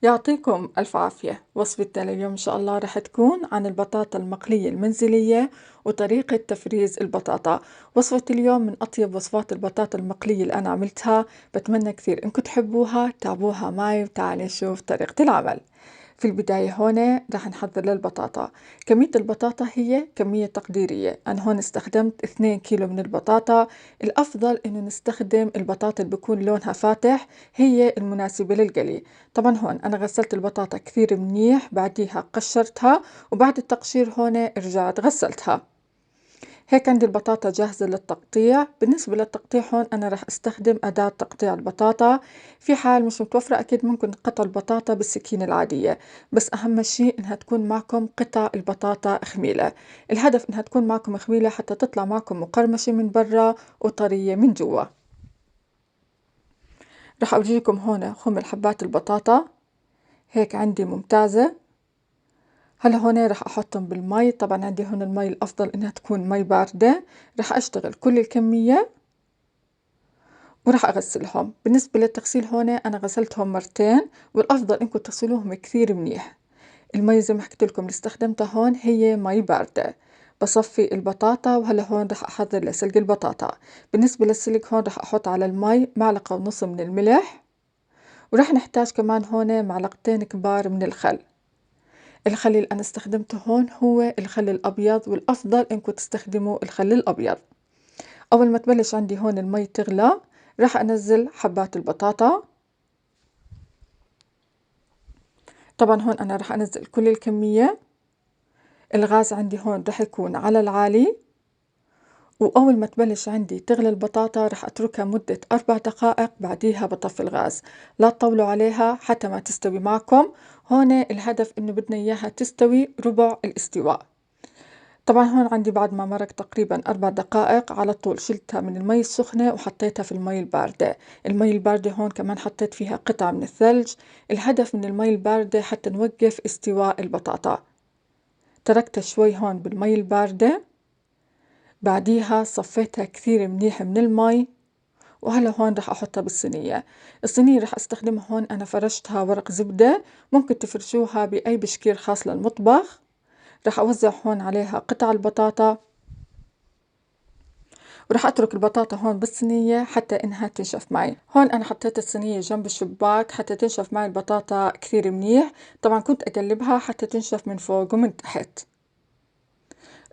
يعطيكم ألف عافية. وصفتنا لليوم إن شاء الله رح تكون عن البطاطا المقلية المنزلية وطريقة تفريز البطاطا. وصفة اليوم من أطيب وصفات البطاطا المقلية اللي أنا عملتها، بتمنى كثير إنكم تحبوها. تابوها معي وتعالي نشوف طريقة العمل. في البداية هون رح نحضر للبطاطا. كمية البطاطا هي كمية تقديرية، أنا هون استخدمت 2 كيلو من البطاطا. الأفضل إنه نستخدم البطاطا اللي بيكون لونها فاتح، هي المناسبة للقلي. طبعا هون أنا غسلت البطاطا كثير منيح، بعديها قشرتها، وبعد التقشير هون رجعت غسلتها. هيك عندي البطاطا جاهزة للتقطيع. بالنسبة للتقطيع هون أنا رح استخدم أداة تقطيع البطاطا. في حال مش متوفرة أكيد ممكن قطع البطاطا بالسكينة العادية، بس أهم شيء إنها تكون معكم قطع البطاطا خميلة. الهدف إنها تكون معكم خميلة حتى تطلع معكم مقرمشة من برا وطرية من جوا. رح أورجيكم هون خمر حبات البطاطا، هيك عندي ممتازة. هلا هون رح أحطهم بالمي. طبعا عندي هون المي الأفضل إنها تكون مي باردة. رح أشتغل كل الكمية وراح أغسلهم. بالنسبة للتغسيل هون أنا غسلتهم مرتين، والأفضل إنكم تغسلوهم كثير منيح. المي زي ما حكيت لكم اللي استخدمتها هون هي مي باردة. بصفي البطاطا، وهلا هون راح أحضر لسلق البطاطا. بالنسبة للسلق هون راح أحط على المي معلقة ونص من الملح، وراح نحتاج كمان هون معلقتين كبار من الخل. الخل اللي أنا استخدمته هون هو الخل الأبيض، والأفضل إنكم تستخدموا الخل الأبيض. أول ما تبلش عندي هون المي تغلى، راح أنزل حبات البطاطا. طبعا هون أنا راح أنزل كل الكمية. الغاز عندي هون راح يكون على العالي، وأول ما تبلش عندي تغلي البطاطا راح أتركها مدة 4 دقائق، بعديها بطفي الغاز. لا تطولوا عليها حتى ما تستوي معكم. هون الهدف إنه بدنا إياها تستوي ربع الاستواء. طبعا هون عندي بعد ما مرق تقريبا 4 دقائق، على طول شلتها من المي السخنة وحطيتها في المي الباردة. المي الباردة هون كمان حطيت فيها قطع من الثلج. الهدف من المي الباردة حتى نوقف استواء البطاطا. تركتها شوي هون بالمي الباردة، بعديها صفيتها كثير منيح من المي. وهلا هون رح أحطها بالصينية. الصينية رح أستخدمها هون أنا فرشتها ورق زبدة، ممكن تفرشوها بأي بشكير خاص للمطبخ. رح أوزع هون عليها قطع البطاطا، وراح أترك البطاطا هون بالصينية حتى إنها تنشف معي. هون أنا حطيت الصينية جنب الشباك حتى تنشف معي البطاطا كثير منيح. طبعا كنت أقلبها حتى تنشف من فوق ومن تحت.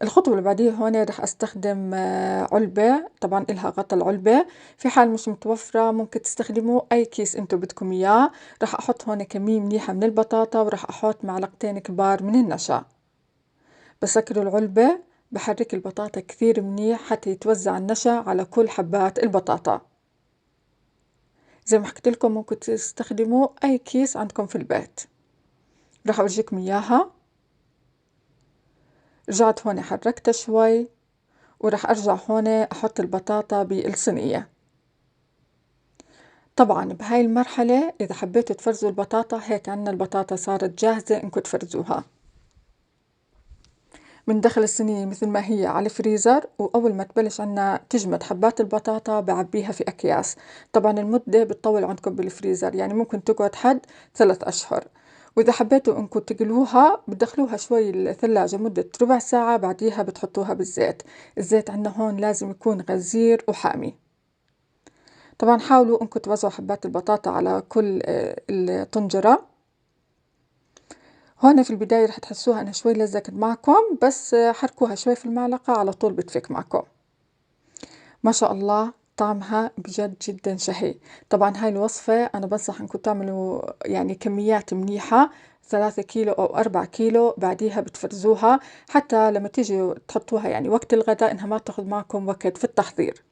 الخطوة اللي بعديها هون رح أستخدم علبة، طبعا إلها غطا العلبة. في حال مش متوفرة ممكن تستخدموا أي كيس أنتو بدكم إياه. رح أحط هون كمية منيحة من البطاطا، ورح أحط معلقتين كبار من النشا. بسكر العلبة، بحرك البطاطا كثير منيح حتى يتوزع النشا على كل حبات البطاطا. زي ما حكيت لكم ممكن تستخدموا أي كيس عندكم في البيت. راح أورجيكم إياها. رجعت هون حركتها شوي، وراح أرجع هون أحط البطاطا بالصينية. طبعا بهاي المرحلة إذا حبيتوا تفرزوا البطاطا، هيك عنا البطاطا صارت جاهزة إنكم تفرزوها. بندخل الصينية مثل ما هي على الفريزر، وأول ما تبلش عنا تجمد حبات البطاطا بعبيها في أكياس. طبعا المدة بتطول عندكم بالفريزر، يعني ممكن تقعد حد 3 أشهر. وإذا حبيتوا إنكم تقلوها بتدخلوها شوي الثلاجة مدة ربع ساعة، بعديها بتحطوها بالزيت. الزيت عنا هون لازم يكون غزير وحامي. طبعا حاولوا إنكم توزعوا حبات البطاطا على كل الطنجرة. هون في البداية رح تحسوها أنها شوي لزقت معكم، بس حركوها شوي في المعلقة على طول بتفك معكم. ما شاء الله طعمها بجد جدا شهي. طبعا هاي الوصفة أنا بنصح أنكم تعملوا يعني كميات منيحة، 3 كيلو أو 4 كيلو. بعديها بتفرزوها حتى لما تيجي تحطوها يعني وقت الغداء إنها ما تاخذ معكم وقت في التحضير.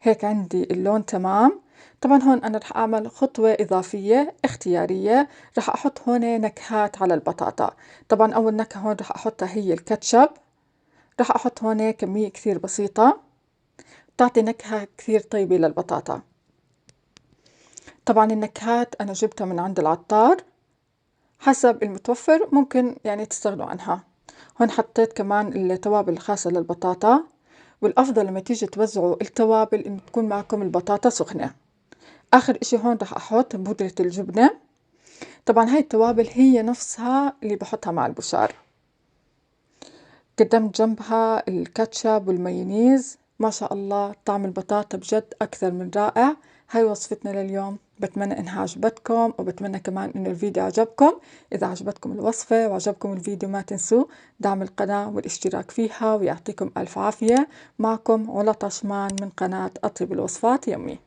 هيك عندي اللون تمام. طبعا هون أنا رح أعمل خطوة إضافية اختيارية. رح أحط هون نكهات على البطاطا. طبعا أول نكهة هون رح أحطها هي الكاتشب. رح أحط هون كمية كثير بسيطة، تعطي نكهة كثير طيبة للبطاطا. طبعا النكهات أنا جبتها من عند العطار، حسب المتوفر ممكن يعني تستغنوا عنها. هون حطيت كمان التوابل الخاصة للبطاطا. والأفضل لما تيجي توزعوا التوابل إن تكون معكم البطاطا سخنة. آخر إشي هون رح أحط بودرة الجبنة. طبعا هاي التوابل هي نفسها اللي بحطها مع البشار. قدمت جنبها الكاتشب والمايونيز، ما شاء الله طعم البطاطا بجد أكثر من رائع. هاي وصفتنا لليوم، بتمنى إنها عجبتكم، وبتمنى كمان إنه الفيديو عجبكم. إذا عجبتكم الوصفة وعجبكم الفيديو ما تنسوا دعم القناة والاشتراك فيها، ويعطيكم ألف عافية. معكم علا طشمان من قناة أطيب الوصفات يمي.